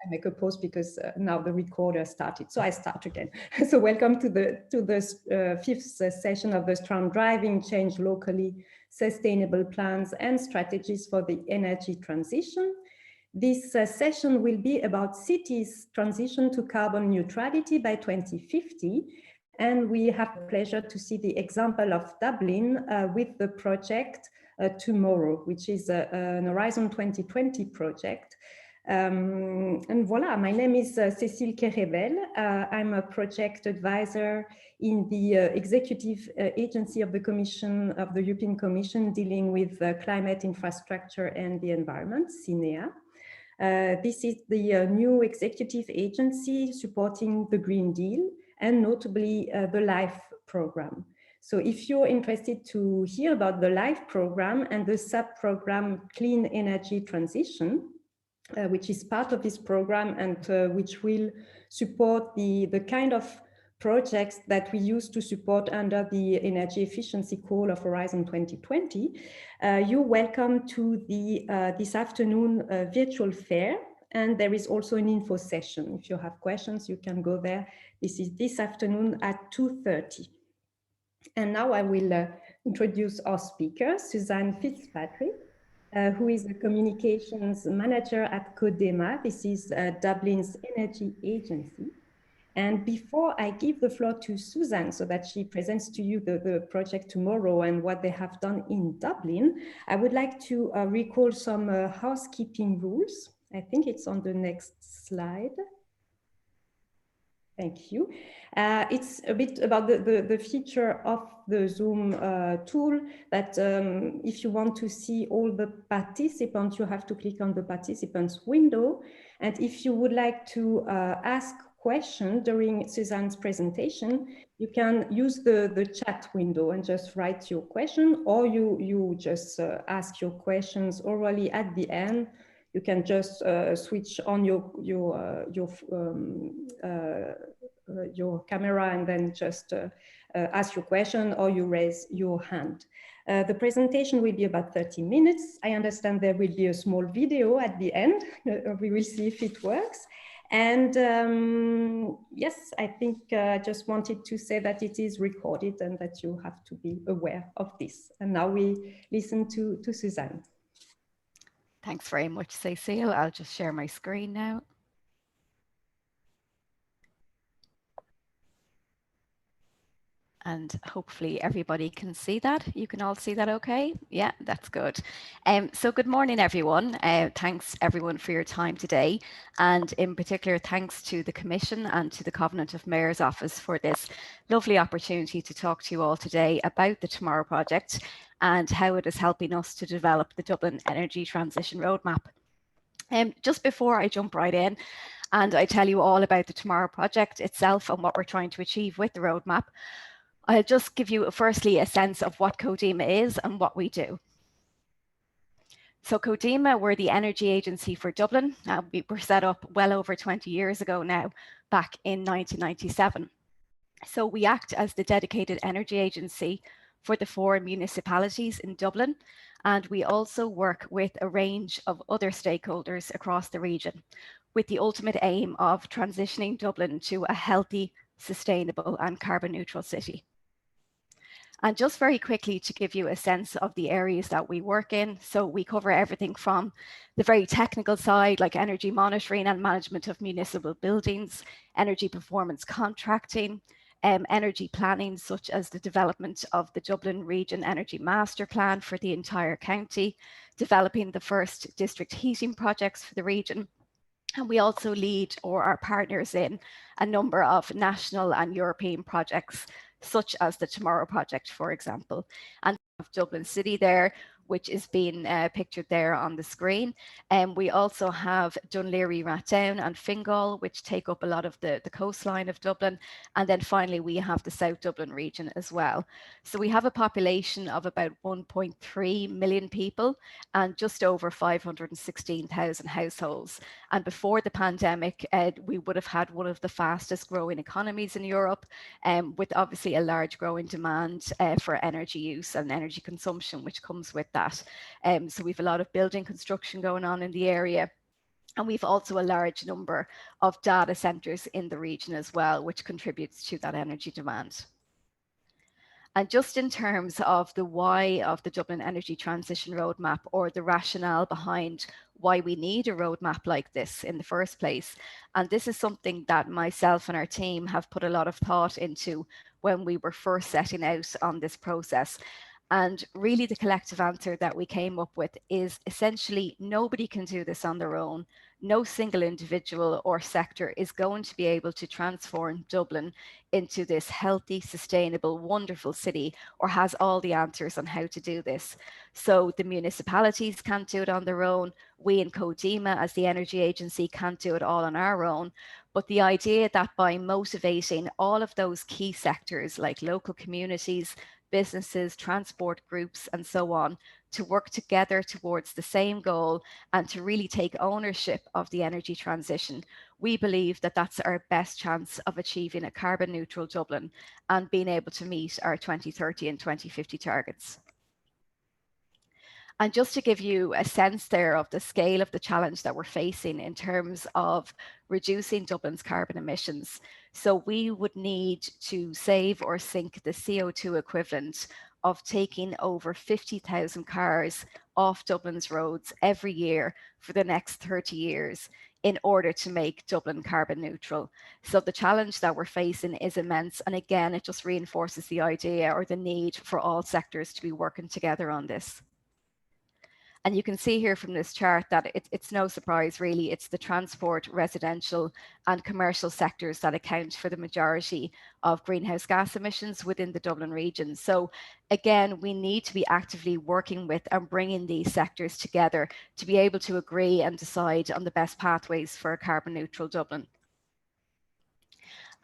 I make a pause because now the recorder started, so I start again. So welcome to the fifth session of the Strand Driving Change Locally, Sustainable Plans and Strategies for the Energy Transition. This session will be about cities' transition to carbon neutrality by 2050. And we have the pleasure to see the example of Dublin with the project Tomorrow, which is an Horizon 2020 project. And voila, my name is Cécile Kerevel. I'm a project advisor in the executive agency of the Commission, of the European Commission, dealing with climate, infrastructure and the environment, CINEA. This is the new executive agency supporting the Green Deal and notably the LIFE program. So if you're interested to hear about the LIFE program and the sub-program Clean Energy Transition, which is part of this program and which will support the kind of projects that we used to support under the energy efficiency call of Horizon 2020, you're welcome to the this afternoon virtual fair. And there is also an info session. If you have questions, you can go there. This is this afternoon at 2:30. And now I will introduce our speaker, Suzanne Fitzpatrick, who is a communications manager at KEMA. This is Dublin's energy agency. And before I give the floor to Suzanne so that she presents to you the project Tomorrow and what they have done in Dublin, I would like to recall some housekeeping rules. I think it's on the next slide. Thank you. It's a bit about the feature of the Zoom tool that if you want to see all the participants, you have to click on the participants window. And if you would like to ask questions during Suzanne's presentation, you can use the chat window and just write your question, or you just ask your questions orally at the end. You can just switch on your camera and then just ask your question, or you raise your hand. The presentation will be about 30 minutes. I understand there will be a small video at the end. We will see if it works. And yes, I think I just wanted to say that it is recorded and that you have to be aware of this. And now we listen to Suzanne. Thanks very much, Cécile. I'll just share my screen now. And hopefully everybody can see that. You can all see that okay? Yeah, that's good. So good morning, everyone. Thanks everyone for your time today. And in particular, thanks to the Commission and to the Covenant of Mayors Office for this lovely opportunity to talk to you all today about the Tomorrow Project and how it is helping us to develop the Dublin Energy Transition Roadmap. Just before I jump right in and I tell you all about the Tomorrow Project itself and what we're trying to achieve with the roadmap, I'll just give you firstly a sense of what KEMA is and what we do. So KEMA, we're the energy agency for Dublin. We were set up well over 20 years ago now, back in 1997. So we act as the dedicated energy agency for the 4 municipalities in Dublin. And we also work with a range of other stakeholders across the region with the ultimate aim of transitioning Dublin to a healthy, sustainable and carbon neutral city. And just very quickly to give you a sense of the areas that we work in. So we cover everything from the very technical side, like energy monitoring and management of municipal buildings, energy performance contracting, energy planning, such as the development of the Dublin Region Energy Master Plan for the entire county, developing the first district heating projects for the region. And we also lead or are partners in a number of national and European projects, such as the Tomorrow Project, for example, and of Dublin City there, which is being pictured there on the screen. And we also have Dunleary, Rathdown and Fingal, which take up a lot of the coastline of Dublin. And then finally, we have the South Dublin region as well. So we have a population of about 1.3 million people and just over 516,000 households. And before the pandemic, we would have had one of the fastest growing economies in Europe, with obviously a large growing demand for energy use and energy consumption, which comes with that. So we've a lot of building construction going on in the area. And we've also a large number of data centres in the region as well, which contributes to that energy demand. And just in terms of the why of the Dublin Energy Transition Roadmap, or the rationale behind why we need a roadmap like this in the first place. And this is something that myself and our team have put a lot of thought into when we were first setting out on this process. And really the collective answer that we came up with is essentially nobody can do this on their own. No single individual or sector is going to be able to transform Dublin into this healthy, sustainable, wonderful city, or has all the answers on how to do this. So the municipalities can't do it on their own. We in KEMA, as the energy agency, can't do it all on our own. But the idea that by motivating all of those key sectors like local communities, businesses, transport groups, and so on, to work together towards the same goal and to really take ownership of the energy transition, we believe that that's our best chance of achieving a carbon neutral Dublin and being able to meet our 2030 and 2050 targets. And just to give you a sense there of the scale of the challenge that we're facing in terms of reducing Dublin's carbon emissions. So we would need to save or sink the CO2 equivalent of taking over 50,000 cars off Dublin's roads every year for the next 30 years in order to make Dublin carbon neutral. So the challenge that we're facing is immense. And again, it just reinforces the idea or the need for all sectors to be working together on this. And you can see here from this chart that it's no surprise, really. It's the transport, residential and commercial sectors that account for the majority of greenhouse gas emissions within the Dublin region. So again, we need to be actively working with and bringing these sectors together to be able to agree and decide on the best pathways for a carbon neutral Dublin.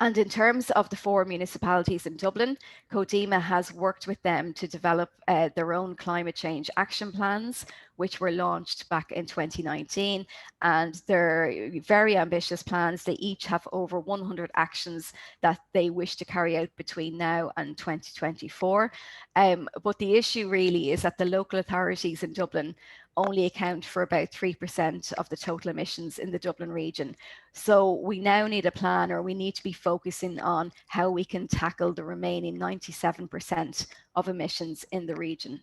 And in terms of the 4 municipalities in Dublin, KEMA has worked with them to develop their own climate change action plans, which were launched back in 2019. And they're very ambitious plans. They each have over 100 actions that they wish to carry out between now and 2024. But the issue really is that the local authorities in Dublin only account for about 3% of the total emissions in the Dublin region. So we now need a plan, or we need to be focusing on how we can tackle the remaining 97% of emissions in the region.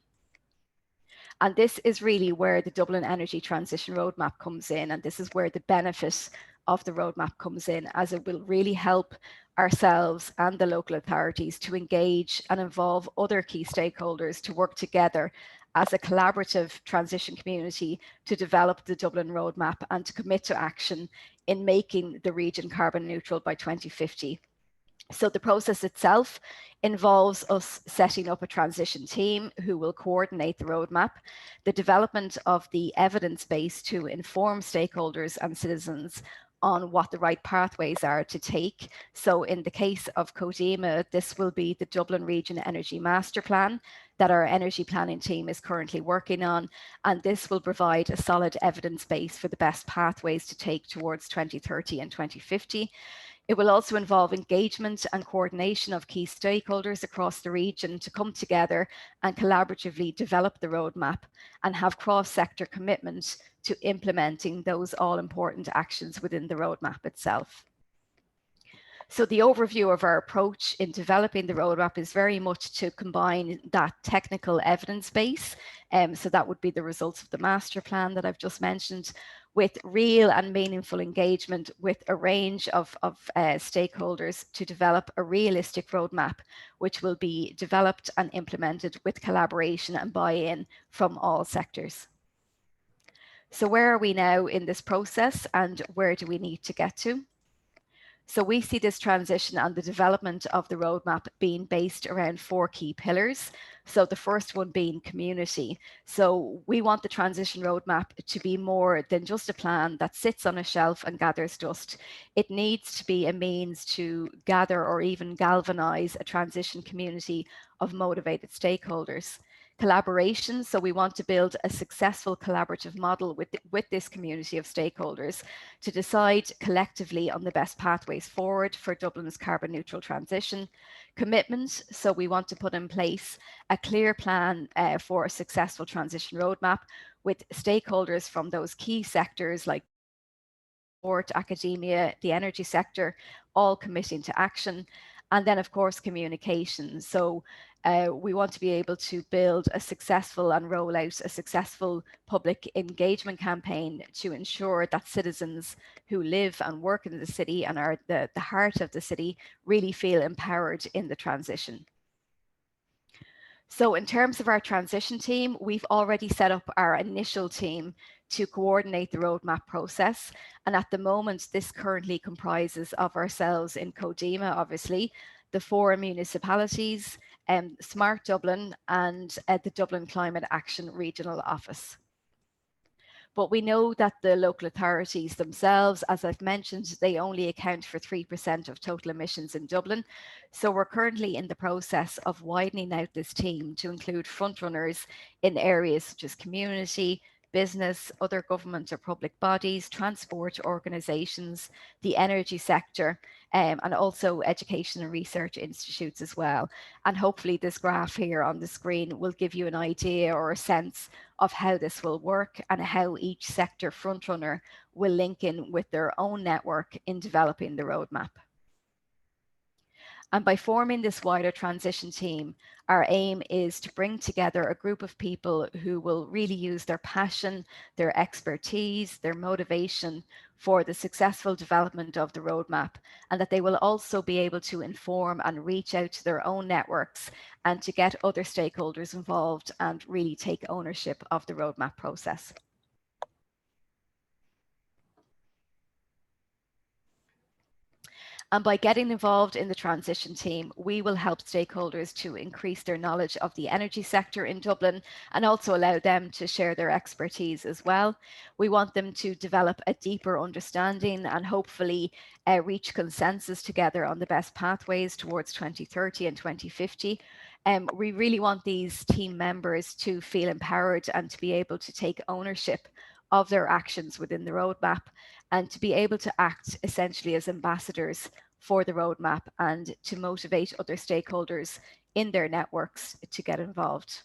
And this is really where the Dublin Energy Transition Roadmap comes in, and this is where the benefit of the roadmap comes in, as it will really help ourselves and the local authorities to engage and involve other key stakeholders to work together as a collaborative transition community to develop the Dublin roadmap and to commit to action in making the region carbon neutral by 2050. So the process itself involves us setting up a transition team who will coordinate the roadmap, the development of the evidence base to inform stakeholders and citizens on what the right pathways are to take. So in the case of KEMA, this will be the Dublin Region Energy Master Plan that our energy planning team is currently working on. And this will provide a solid evidence base for the best pathways to take towards 2030 and 2050. It will also involve engagement and coordination of key stakeholders across the region to come together and collaboratively develop the roadmap and have cross-sector commitment to implementing those all-important actions within the roadmap itself. So the overview of our approach in developing the roadmap is very much to combine that technical evidence base. So that would be the results of the master plan that I've just mentioned, with real and meaningful engagement with a range of stakeholders to develop a realistic roadmap, which will be developed and implemented with collaboration and buy-in from all sectors. So where are we now in this process, and where do we need to get to? So we see this transition and the development of the roadmap being based around 4 key pillars. So the first one being community. So we want the transition roadmap to be more than just a plan that sits on a shelf and gathers dust. It needs to be a means to gather or even galvanize a transition community of motivated stakeholders. Collaboration, so we want to build a successful collaborative model with this community of stakeholders to decide collectively on the best pathways forward for Dublin's carbon neutral transition. Commitment, so we want to put in place a clear plan for a successful transition roadmap with stakeholders from those key sectors like academia, the energy sector, all committing to action. And then, of course, communication. So we want to be able to build a successful and roll out a successful public engagement campaign to ensure that citizens who live and work in the city and are the heart of the city really feel empowered in the transition. So in terms of our transition team, we've already set up our initial team to coordinate the roadmap process. And at the moment, this currently comprises of ourselves in KEMA, obviously, the 4 municipalities, Smart Dublin, and the Dublin Climate Action Regional Office. But we know that the local authorities themselves, as I've mentioned, they only account for 3% of total emissions in Dublin. So we're currently in the process of widening out this team to include frontrunners in areas such as community, business, other government or public bodies, transport organisations, the energy sector, and also education and research institutes as well. And hopefully this graph here on the screen will give you an idea or a sense of how this will work and how each sector frontrunner will link in with their own network in developing the roadmap. And by forming this wider transition team, our aim is to bring together a group of people who will really use their passion, their expertise, their motivation for the successful development of the roadmap, and that they will also be able to inform and reach out to their own networks and to get other stakeholders involved and really take ownership of the roadmap process. And by getting involved in the transition team, we will help stakeholders to increase their knowledge of the energy sector in Dublin and also allow them to share their expertise as well. We want them to develop a deeper understanding and hopefully reach consensus together on the best pathways towards 2030 and 2050. We really want these team members to feel empowered and to be able to take ownership of their actions within the roadmap and to be able to act essentially as ambassadors for the roadmap and to motivate other stakeholders in their networks to get involved.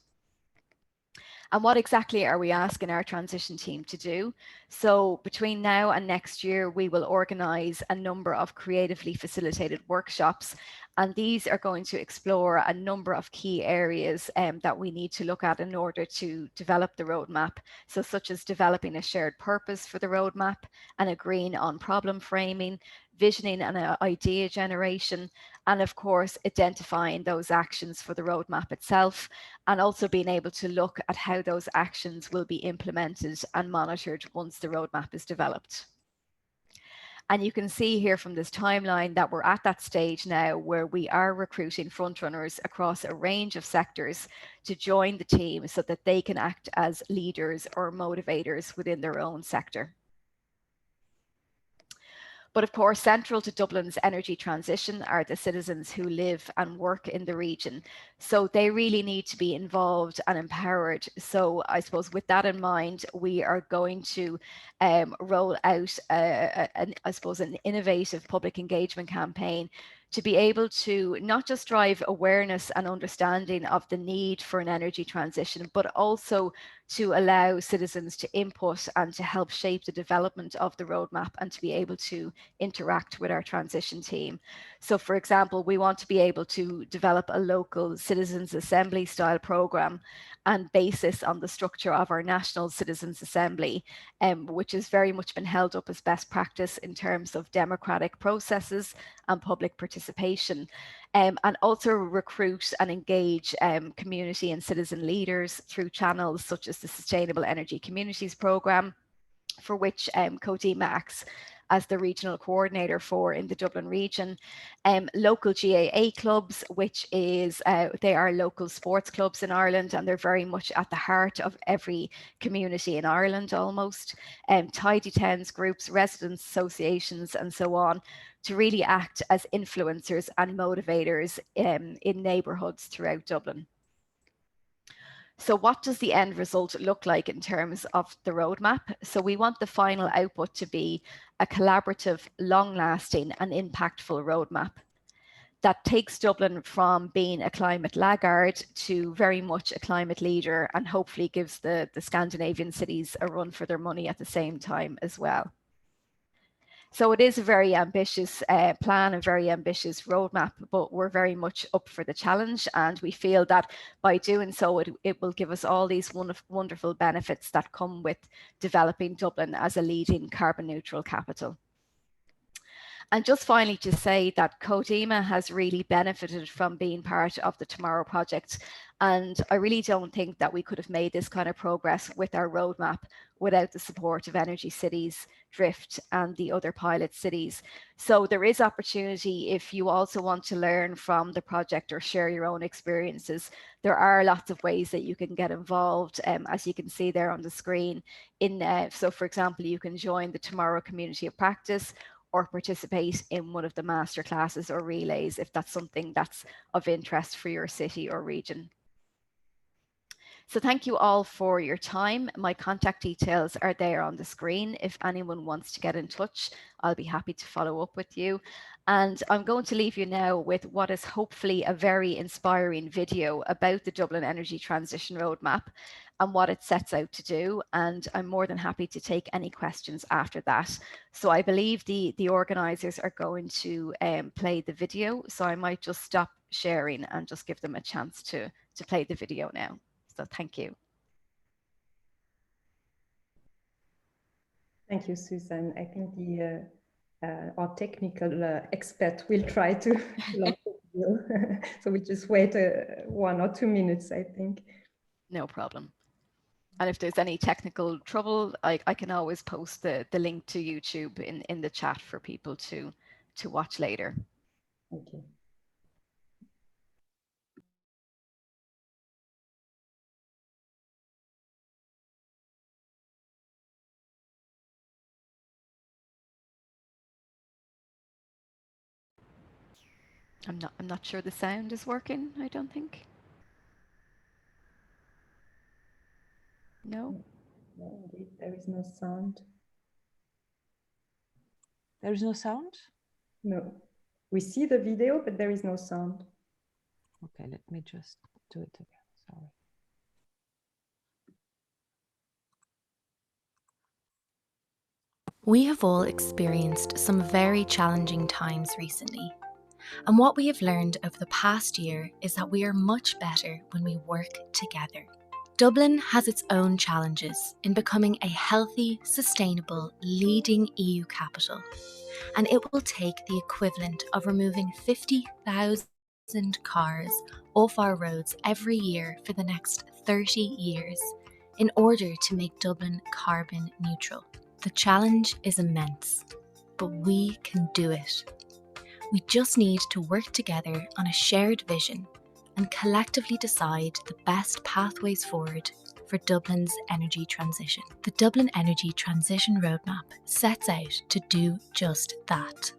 And what exactly are we asking our transition team to do? So between now and next year, we will organise a number of creatively facilitated workshops, and these are going to explore a number of key areas that we need to look at in order to develop the roadmap. So such as developing a shared purpose for the roadmap and agreeing on problem framing, visioning and idea generation, and of course, identifying those actions for the roadmap itself, and also being able to look at how those actions will be implemented and monitored once the roadmap is developed. And you can see here from this timeline that we're at that stage now where we are recruiting frontrunners across a range of sectors to join the team so that they can act as leaders or motivators within their own sector. But of course, central to Dublin's energy transition are the citizens who live and work in the region. So they really need to be involved and empowered. So I suppose with that in mind, we are going to roll out, an innovative public engagement campaign to be able to not just drive awareness and understanding of the need for an energy transition, but also to allow citizens to input and to help shape the development of the roadmap and to be able to interact with our transition team. So for example, we want to be able to develop a local citizens assembly style program and basis on the structure of our national citizens assembly, which has very much been held up as best practice in terms of democratic processes and public participation, and also recruit and engage community and citizen leaders through channels such as the Sustainable Energy Communities Programme, for which KEMA acts as the regional coordinator for in the Dublin region, local GAA clubs, which is, they are local sports clubs in Ireland, and they're very much at the heart of every community in Ireland almost, tidy towns groups, residents associations, and so on, to really act as influencers and motivators in neighbourhoods throughout Dublin. So what does the end result look like in terms of the roadmap? So we want the final output to be a collaborative, long-lasting and impactful roadmap that takes Dublin from being a climate laggard to very much a climate leader, and hopefully gives the Scandinavian cities a run for their money at the same time as well. So it is a very ambitious plan, a very ambitious roadmap, but we're very much up for the challenge. And we feel that by doing so, it will give us all these wonderful benefits that come with developing Dublin as a leading carbon neutral capital. And just finally to say that KEMA has really benefited from being part of the Tomorrow project. And I really don't think that we could have made this kind of progress with our roadmap without the support of Energy Cities, Drift and the other pilot cities. So there is opportunity if you also want to learn from the project or share your own experiences. There are lots of ways that you can get involved, as you can see there on the screen. So for example, you can join the Tomorrow Community of Practice or participate in one of the master classes or relays if that's something that's of interest for your city or region. So thank you all for your time. My contact details are there on the screen. If anyone wants to get in touch, I'll be happy to follow up with you. And I'm going to leave you now with what is hopefully a very inspiring video about the Dublin Energy Transition Roadmap and what it sets out to do. And I'm more than happy to take any questions after that. So I believe the organisers are going to play the video. So I might just stop sharing and just give them a chance to play the video now. So thank you. Thank you, Susan. I think our technical expert will try to launch the video. So we just wait 1 or 2 minutes, I think. No problem. And if there's any technical trouble, I can always post the link to YouTube in the chat for people to watch later. Okay. I'm not sure the sound is working, I don't think. No? No, indeed, there is no sound. There is no sound? No. We see the video, but there is no sound. Okay, let me just do it again. Sorry. We have all experienced some very challenging times recently. And what we have learned over the past year is that we are much better when we work together. Dublin has its own challenges in becoming a healthy, sustainable, leading EU capital. And it will take the equivalent of removing 50,000 cars off our roads every year for the next 30 years in order to make Dublin carbon neutral. The challenge is immense, but we can do it. We just need to work together on a shared vision and collectively decide the best pathways forward for Dublin's energy transition. The Dublin Energy Transition Roadmap sets out to do just that.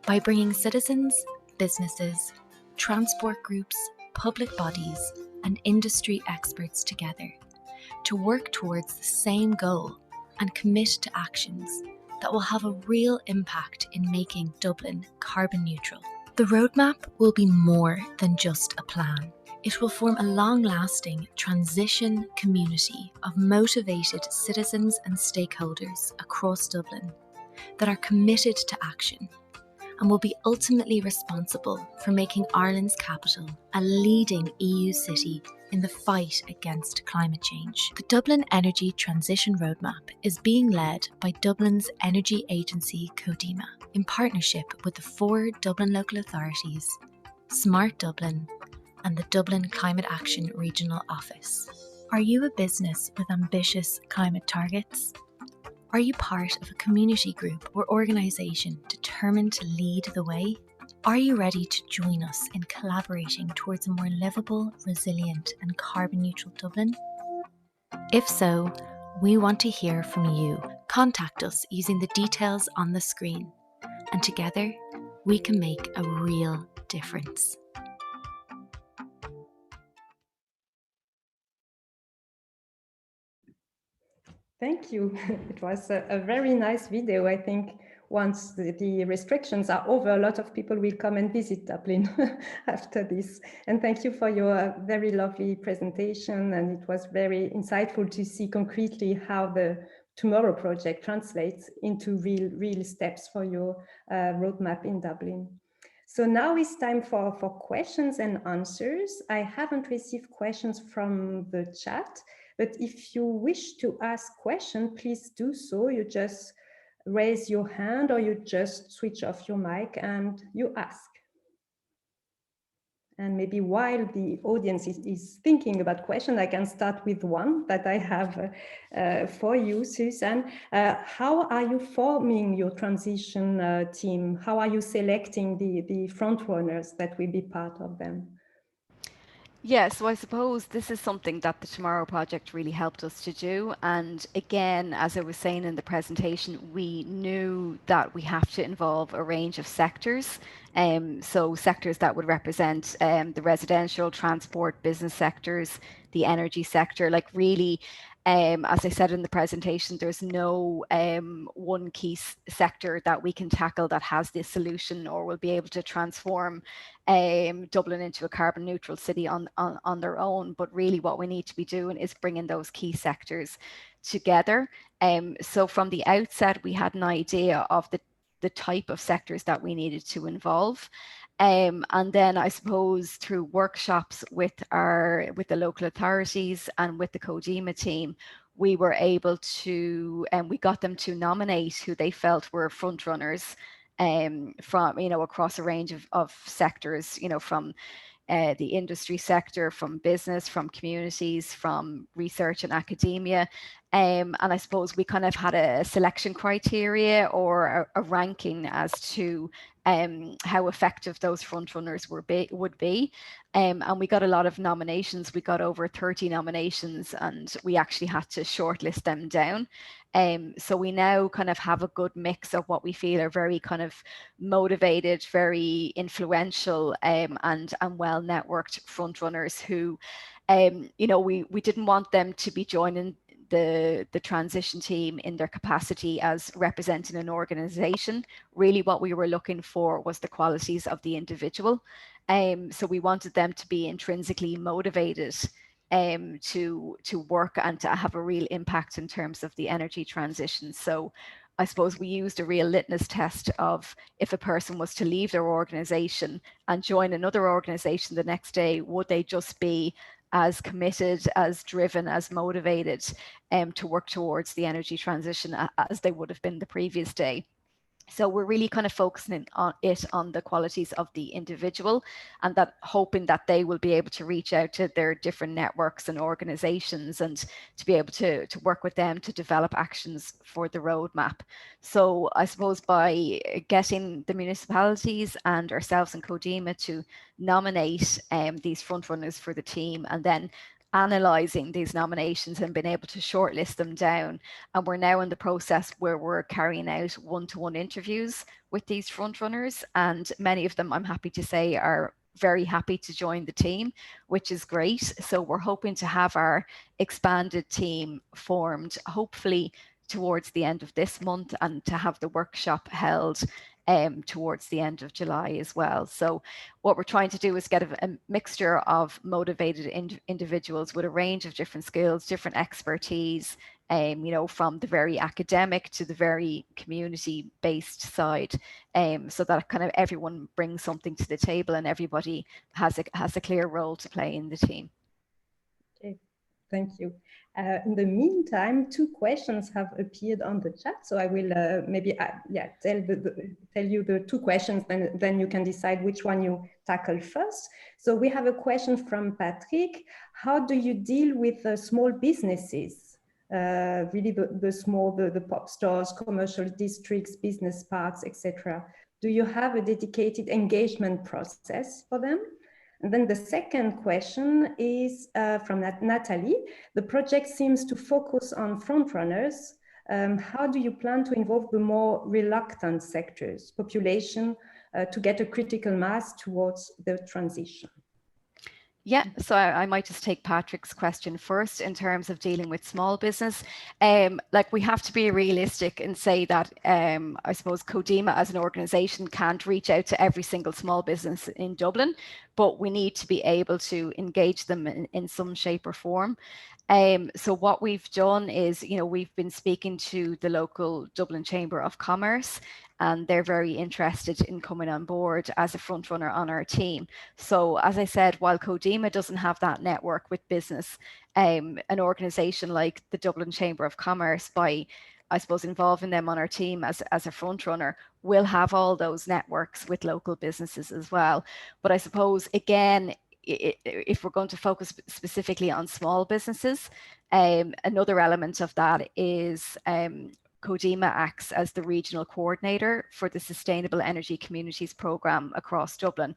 By bringing citizens, businesses, transport groups, public bodies, and industry experts together to work towards the same goal and commit to actions that will have a real impact in making Dublin carbon neutral. The roadmap will be more than just a plan. It will form a long-lasting transition community of motivated citizens and stakeholders across Dublin that are committed to action and will be ultimately responsible for making Ireland's capital a leading EU city in the fight against climate change. The Dublin Energy Transition Roadmap is being led by Dublin's energy agency KEMA in partnership with the 4 Dublin local authorities, Smart Dublin, and the Dublin Climate Action Regional Office. Are you a business with ambitious climate targets? Are you part of a community group or organisation determined to lead the way? Are you ready to join us in collaborating towards a more livable, resilient and carbon neutral Dublin? If so, we want to hear from you. Contact us using the details on the screen, and together we can make a real difference. Thank you. It was a very nice video. I think once the restrictions are over, a lot of people will come and visit Dublin after this. And thank you for your very lovely presentation. And it was very insightful to see concretely how the Tomorrow project translates into real steps for your roadmap in Dublin. So now it's time for questions and answers. I haven't received questions from the chat, but if you wish to ask questions, please do so. You just raise your hand or you just switch off your mic and you ask. And maybe while the audience is thinking about questions, I can start with one that I have for you, Susan. How are you forming your transition team? How are you selecting the front runners that will be part of them? Yeah, so I suppose this is something that the Tomorrow Project really helped us to do. And again, as I was saying in the presentation, we knew that we have to involve a range of sectors. So sectors that would represent the residential, transport, business sectors, the energy sector, like really, as I said in the presentation, there's no one key sector that we can tackle that has this solution or will be able to transform Dublin into a carbon neutral city on their own. But really what we need to be doing is bringing those key sectors together. So from the outset, we had an idea of the type of sectors that we needed to involve. And then I suppose through workshops with the local authorities and with the KEMA team, we were able to, and we got them to nominate who they felt were front runners from, across a range of sectors, from the industry sector, from business, from communities, from research and academia. And I suppose we kind of had a selection criteria or a ranking as to how effective those front runners would be. And we got a lot of nominations. We got over 30 nominations and we actually had to shortlist them down. So we now kind of have a good mix of what we feel are very kind of motivated, very influential and well networked front runners who, we didn't want them to be joining the transition team in their capacity as representing an organization. Really what we were looking for was the qualities of the individual. So we wanted them to be intrinsically motivated to work and to have a real impact in terms of the energy transition. So I suppose we used a real litmus test of if a person was to leave their organization and join another organization the next day, would they just be as committed, as driven, as motivated to work towards the energy transition as they would have been the previous day. So we're really kind of focusing on the qualities of the individual and that hoping that they will be able to reach out to their different networks and organizations and to be able to work with them to develop actions for the roadmap. So I suppose by getting the municipalities and ourselves and KEMA to nominate these front runners for the team and then analysing these nominations and being able to shortlist them down. And we're now in the process where we're carrying out one-to-one interviews with these front runners. And many of them, I'm happy to say, are very happy to join the team, which is great. So we're hoping to have our expanded team formed, hopefully towards the end of this month, and to have the workshop held towards the end of July as well. So what we're trying to do is get a mixture of motivated individuals with a range of different skills, different expertise, from the very academic to the very community-based side, so that kind of everyone brings something to the table and everybody has a clear role to play in the team. Okay, thank you. In the meantime, 2 questions have appeared on the chat, so I will tell you the 2 questions, and then you can decide which one you tackle first. So we have a question from Patrick. How do you deal with small businesses? Really the small, the pop stores, commercial districts, business parks, etc. Do you have a dedicated engagement process for them? And then the second question is from Natalie. The project seems to focus on frontrunners. How do you plan to involve the more reluctant sectors, population, to get a critical mass towards the transition? Yeah, so I might just take Patrick's question first in terms of dealing with small business. Like we have to be realistic and say that I suppose KEMA as an organisation can't reach out to every single small business in Dublin, but we need to be able to engage them in some shape or form. So what we've done is, we've been speaking to the local Dublin Chamber of Commerce, and they're very interested in coming on board as a front runner on our team. So as I said, while KEMA doesn't have that network with business, an organisation like the Dublin Chamber of Commerce, by, I suppose, involving them on our team as a front runner, will have all those networks with local businesses as well. But I suppose, again, if we're going to focus specifically on small businesses, another element of that is KEMA acts as the regional coordinator for the Sustainable Energy Communities programme across Dublin.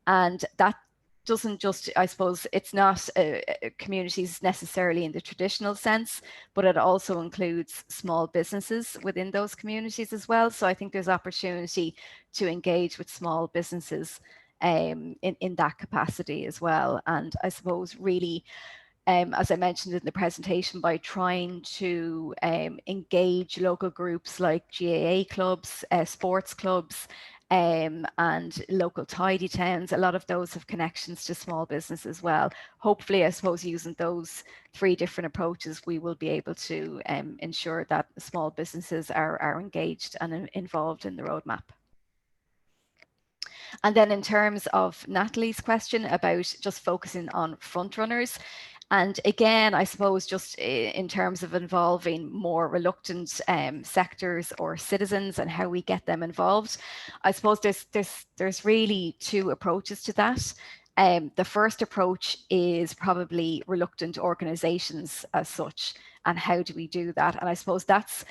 And that doesn't just, I suppose, it's not communities necessarily in the traditional sense, but it also includes small businesses within those communities as well. So I think there's opportunity to engage with small businesses in that capacity as well. And I suppose really, as I mentioned in the presentation, by trying to engage local groups like GAA clubs, sports clubs, and local tidy towns, a lot of those have connections to small business as well. Hopefully, I suppose, using those 3 different approaches, we will be able to ensure that small businesses are engaged and involved in the roadmap. And then in terms of Natalie's question about just focusing on front runners, and again, I suppose just in terms of involving more reluctant sectors or citizens and how we get them involved, I suppose there's really 2 approaches to that. The first approach is probably reluctant organisations as such, and how do we do that? And I suppose that's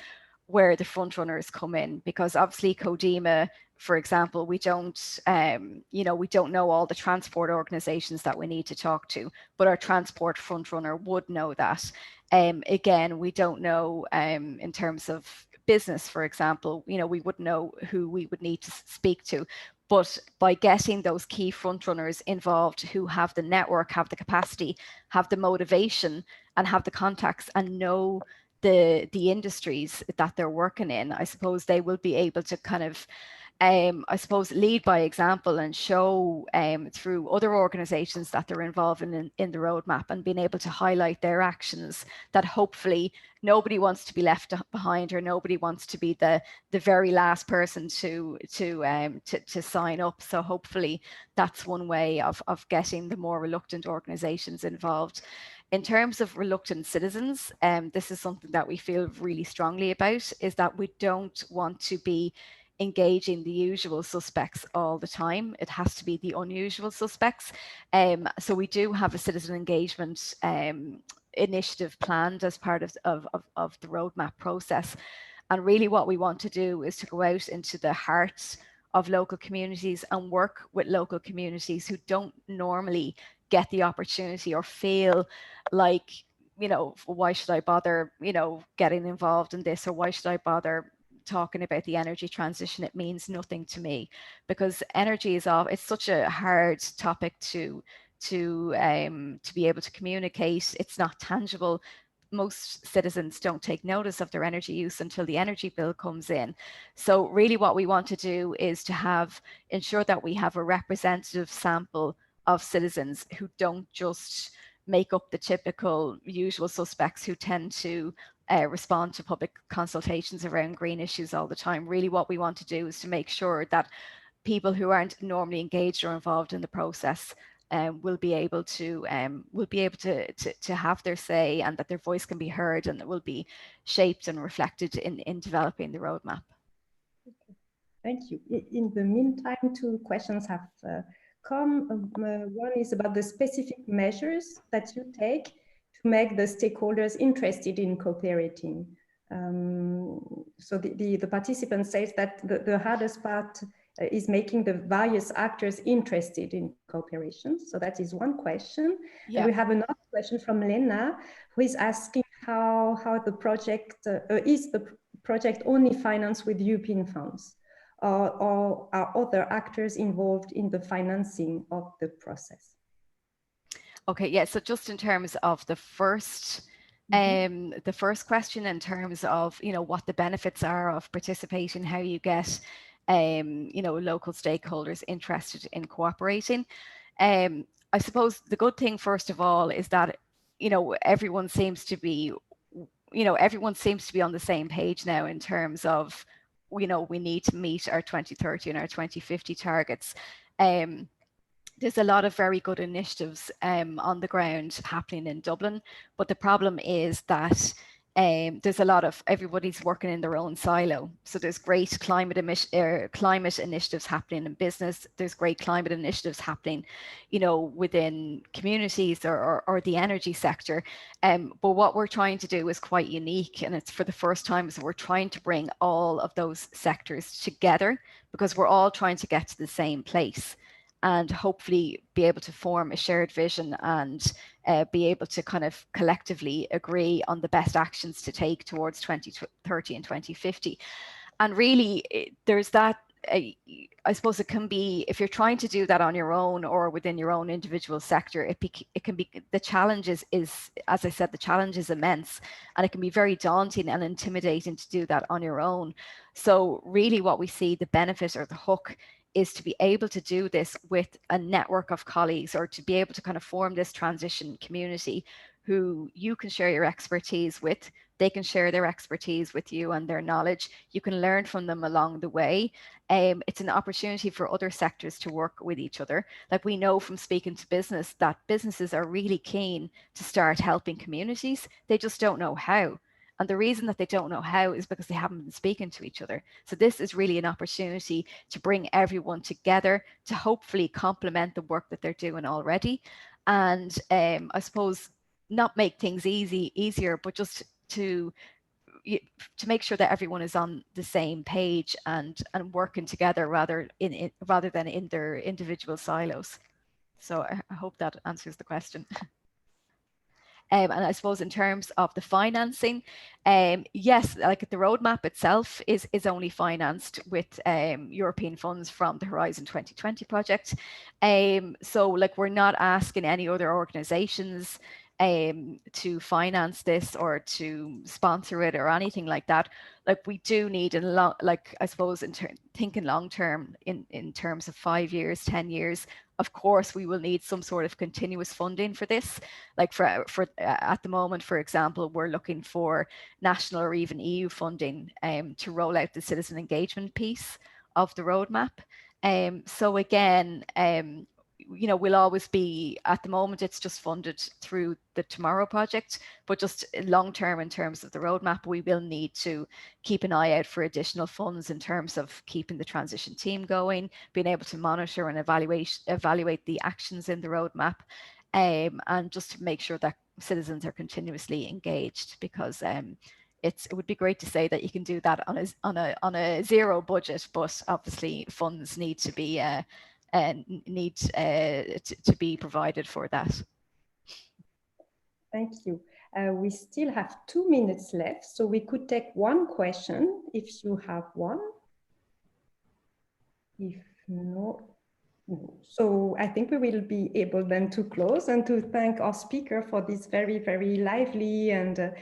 where the front runners come in, because obviously KEMA, for example, we don't know all the transport organisations that we need to talk to, but our transport front runner would know that. Again, we don't know in terms of business, for example, we wouldn't know who we would need to speak to. But by getting those key front runners involved who have the network, have the capacity, have the motivation, and have the contacts, and know the industries that they're working in, I suppose they will be able to kind of I suppose lead by example and show through other organisations that they're involved in the roadmap, and being able to highlight their actions, that hopefully nobody wants to be left behind, or nobody wants to be the very last person to sign up. So hopefully that's one way of getting the more reluctant organisations involved. In terms of reluctant citizens, this is something that we feel really strongly about, is that we don't want to be engaging the usual suspects all the time. It has to be the unusual suspects. So we do have a citizen engagement initiative planned as part of the roadmap process. And really what we want to do is to go out into the heart of local communities and work with local communities who don't normally get the opportunity, or feel like, why should I bother, getting involved in this, or why should I bother talking about the energy transition? It means nothing to me, because energy it's such a hard topic to be able to communicate. It's not tangible. Most citizens don't take notice of their energy use until the energy bill comes in. So really what we want to do is to ensure that we have a representative sample of citizens who don't just make up the typical usual suspects who tend to respond to public consultations around green issues all the time. Really what we want to do is to make sure that people who aren't normally engaged or involved in the process will be able to have their say, and that their voice can be heard, and that will be shaped and reflected in developing the roadmap. Okay. Thank you. In the meantime, 2 questions have come. One is about the specific measures that you take to make the stakeholders interested in cooperating. So the participant says that the hardest part is making the various actors interested in cooperation. So that is one question. Yeah. And we have another question from Lena, who is asking how the project, is the project only financed with European funds? Or are other actors involved in the financing of the process? Okay, yeah, so just in terms of the first question, in terms of, what the benefits are of participating, how you get, local stakeholders interested in cooperating. I suppose the good thing, first of all, is that you know, everyone seems to be on the same page now in terms of, you know, we need to meet our 2030 and our 2050 targets. There's a lot of very good initiatives on the ground happening in Dublin, but the problem is that there's a lot of, everybody's working in their own silo. So there's great climate initiatives happening in business. There's great climate initiatives happening, you know, within communities or the energy sector. But what we're trying to do is quite unique, and it's for the first time. So we're trying to bring all of those sectors together because we're all trying to get to the same place, and hopefully be able to form a shared vision and be able to kind of collectively agree on the best actions to take towards 2030 and 2050. And really, there's that, I suppose it can be, if you're trying to do that on your own or within your own individual sector, it can be, the challenge is, as I said, the challenge is immense, and it can be very daunting and intimidating to do that on your own. So really what we see, the benefit or the hook, is to be able to do this with a network of colleagues, or to be able to kind of form this transition community who you can share your expertise with. They can share their expertise with you and their knowledge. You can learn from them along the way. It's an opportunity for other sectors to work with each other. Like, we know from speaking to business that businesses are really keen to start helping communities. They just don't know how. And the reason that they don't know how is because they haven't been speaking to each other. So this is really an opportunity to bring everyone together to hopefully complement the work that they're doing already. And I suppose not make things easier, but just to make sure that everyone is on the same page and working together rather than in their individual silos. So I hope that answers the question. And I suppose in terms of the financing, yes, like the roadmap itself is only financed with European funds from the Horizon 2020 project. So like, we're not asking any other organizations to finance this or to sponsor it or anything like that. Like, we do need like, I suppose thinking long term, in terms of 5 years, 10 years, of course we will need some sort of continuous funding for this. Like, for at the moment, for example, we're looking for national or even EU funding to roll out the citizen engagement piece of the roadmap. So again, you know, we'll always be, at the moment, it's just funded through the Tomorrow project, but just long term, in terms of the roadmap, we will need to keep an eye out for additional funds in terms of keeping the transition team going, being able to monitor and evaluate the actions in the roadmap, and just to make sure that citizens are continuously engaged, because it would be great to say that you can do that on a zero budget, but obviously funds need to be to be provided for that. Thank you. We still have 2 minutes left, so we could take one question if you have one. If no. So I think we will be able then to close and to thank our speaker for this very, very lively and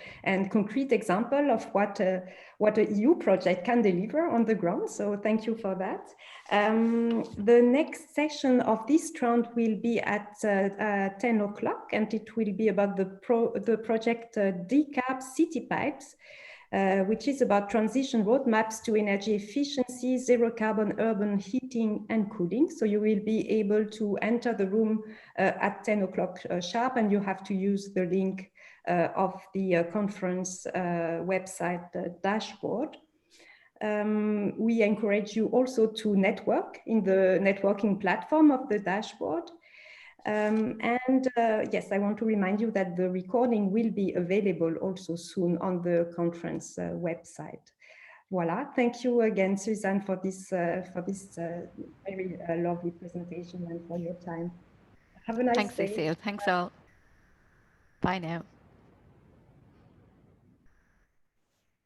concrete example of what a EU project can deliver on the ground. So thank you for that. The next session of this round will be at 10 o'clock, and it will be about the project Decab City Pipes, which is about transition roadmaps to energy efficiency, zero carbon urban heating and cooling. So you will be able to enter the room at 10 o'clock sharp, and you have to use the link of the conference website dashboard. We encourage you also to network in the networking platform of the dashboard. Yes, I want to remind you that the recording will be available also soon on the conference website. Voila, thank you again, Suzanne, for this very lovely presentation and for your time. Have a nice day. Thanks, Cecile. Thanks all. Bye now.